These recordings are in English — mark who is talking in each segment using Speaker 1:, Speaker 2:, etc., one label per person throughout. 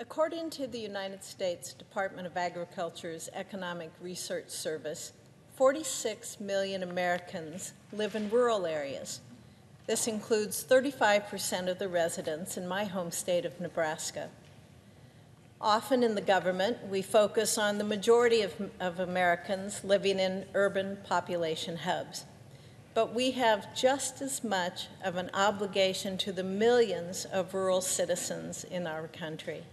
Speaker 1: According to the United States Department of Agriculture's Economic Research Service, 46 million Americans live in rural areas. This includes 35% of the residents in my home state of Nebraska. Often in the government, we focus on the majority of Americans living in urban population hubs. But we have just as much of an obligation to the millions of rural citizens in our country.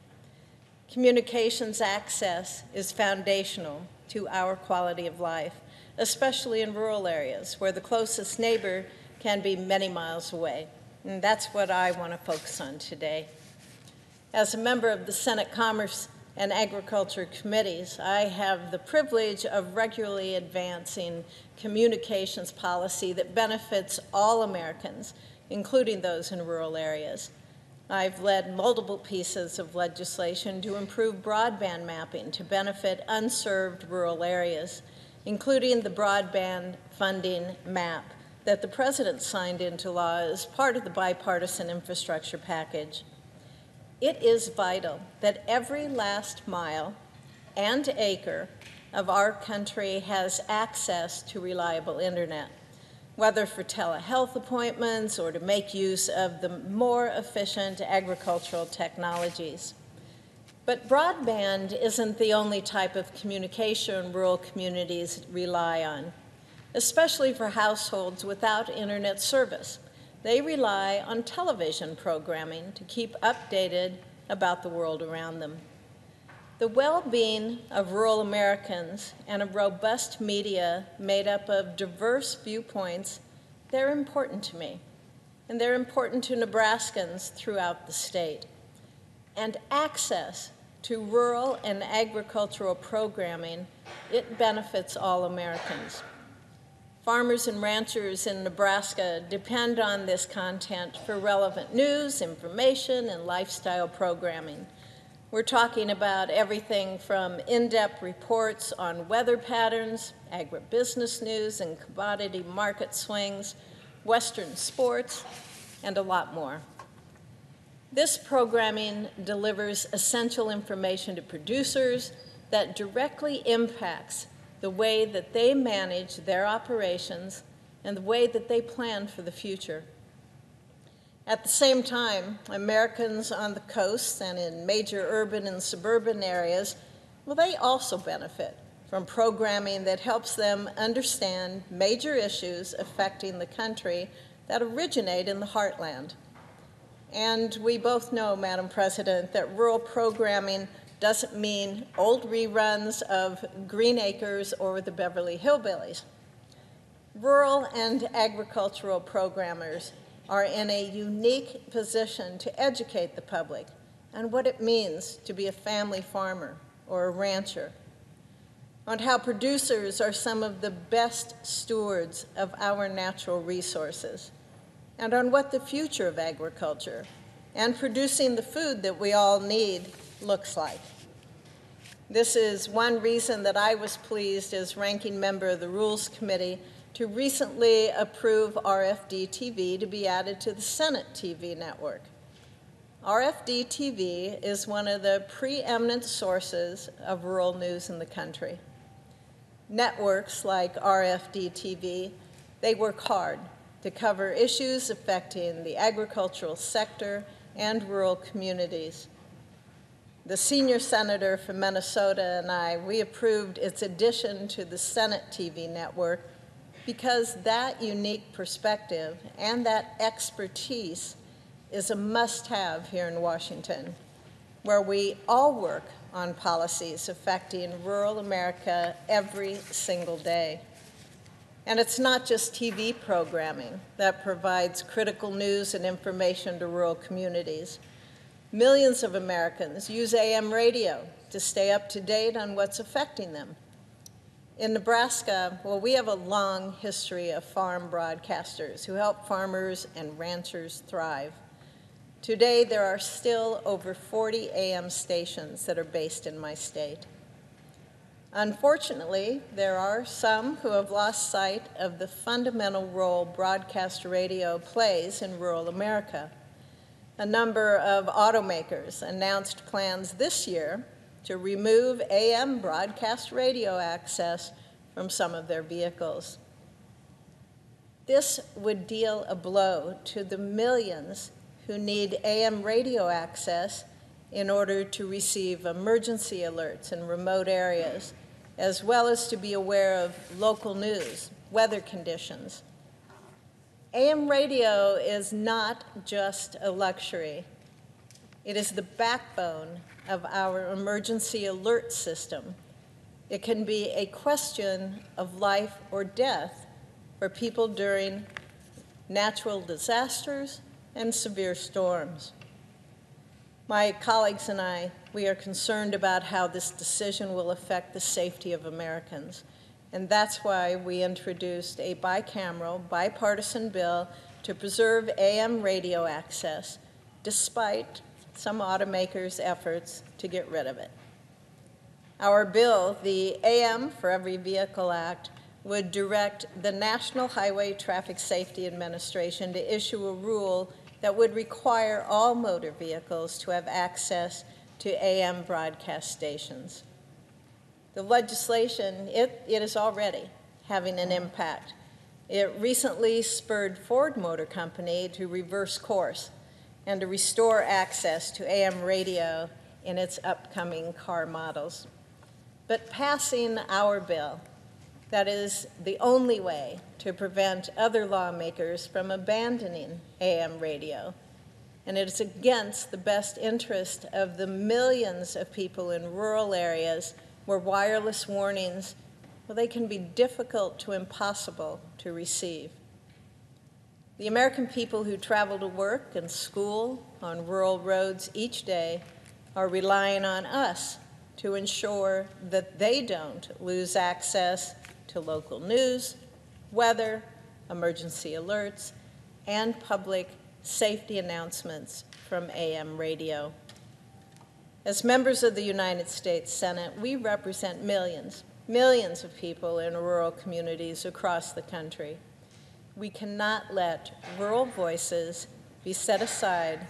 Speaker 1: Communications access is foundational to our quality of life, especially in rural areas where the closest neighbor can be many miles away. And that's what I want to focus on today. As a member of the Senate Commerce and Agriculture Committees, I have the privilege of regularly advancing communications policy that benefits all Americans, including those in rural areas. I've led multiple pieces of legislation to improve broadband mapping to benefit unserved rural areas, including the broadband funding map that the President signed into law as part of the bipartisan infrastructure package. It is vital that every last mile and acre of our country has access to reliable internet, whether for telehealth appointments or to make use of the more efficient agricultural technologies. But broadband isn't the only type of communication rural communities rely on, especially for households without internet service. They rely on television programming to keep updated about the world around them. The well-being of rural Americans and a robust media made up of diverse viewpoints, they're important to me, and they're important to Nebraskans throughout the state. And access to rural and agricultural programming, it benefits all Americans. Farmers and ranchers in Nebraska depend on this content for relevant news, information, and lifestyle programming. We're talking about everything from in-depth reports on weather patterns, agribusiness news and commodity market swings, Western sports, and a lot more. This programming delivers essential information to producers that directly impacts the way that they manage their operations and the way that they plan for the future. At the same time, Americans on the coast and in major urban and suburban areas, well, they also benefit from programming that helps them understand major issues affecting the country that originate in the heartland. And we both know, Madam President, that rural programming doesn't mean old reruns of Green Acres or the Beverly Hillbillies. Rural and agricultural programmers are in a unique position to educate the public on what it means to be a family farmer or a rancher, on how producers are some of the best stewards of our natural resources, and on what the future of agriculture and producing the food that we all need looks like. This is one reason that I was pleased as ranking member of the Rules Committee to recently approve RFD-TV to be added to the Senate TV network. RFD-TV is one of the preeminent sources of rural news in the country. Networks like RFD-TV, they work hard to cover issues affecting the agricultural sector and rural communities. The senior senator from Minnesota and I, we approved its addition to the Senate TV network because that unique perspective and that expertise is a must-have here in Washington, where we all work on policies affecting rural America every single day. And it's not just TV programming that provides critical news and information to rural communities. Millions of Americans use AM radio to stay up to date on what's affecting them. In Nebraska, well, we have a long history of farm broadcasters who help farmers and ranchers thrive. Today, there are still over 40 AM stations that are based in my state. Unfortunately, there are some who have lost sight of the fundamental role broadcast radio plays in rural America. A number of automakers announced plans this year to remove AM broadcast radio access from some of their vehicles. This would deal a blow to the millions who need AM radio access in order to receive emergency alerts in remote areas, as well as to be aware of local news, weather conditions. AM radio is not just a luxury. It is the backbone of our emergency alert system. It can be a question of life or death for people during natural disasters and severe storms. My colleagues and I, we are concerned about how this decision will affect the safety of Americans. And that's why we introduced a bicameral, bipartisan bill to preserve AM radio access, despite some automakers' efforts to get rid of it. Our bill, the AM for Every Vehicle Act, would direct the National Highway Traffic Safety Administration to issue a rule that would require all motor vehicles to have access to AM broadcast stations. The legislation, it is already having an impact. It recently spurred Ford Motor Company to reverse course and to restore access to AM radio in its upcoming car models. But passing our bill, that is the only way to prevent other lawmakers from abandoning AM radio. And it is against the best interest of the millions of people in rural areas where wireless warnings, well, they can be difficult to impossible to receive. The American people who travel to work and school on rural roads each day are relying on us to ensure that they don't lose access to local news, weather, emergency alerts, and public safety announcements from AM radio. As members of the United States Senate, we represent millions of people in rural communities across the country. We cannot let rural voices be set aside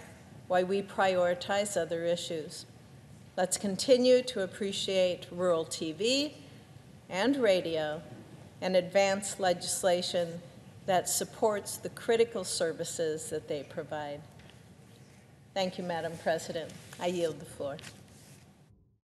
Speaker 1: while we prioritize other issues. Let's continue to appreciate rural TV and radio and advance legislation that supports the critical services that they provide. Thank you, Madam President. I yield the floor.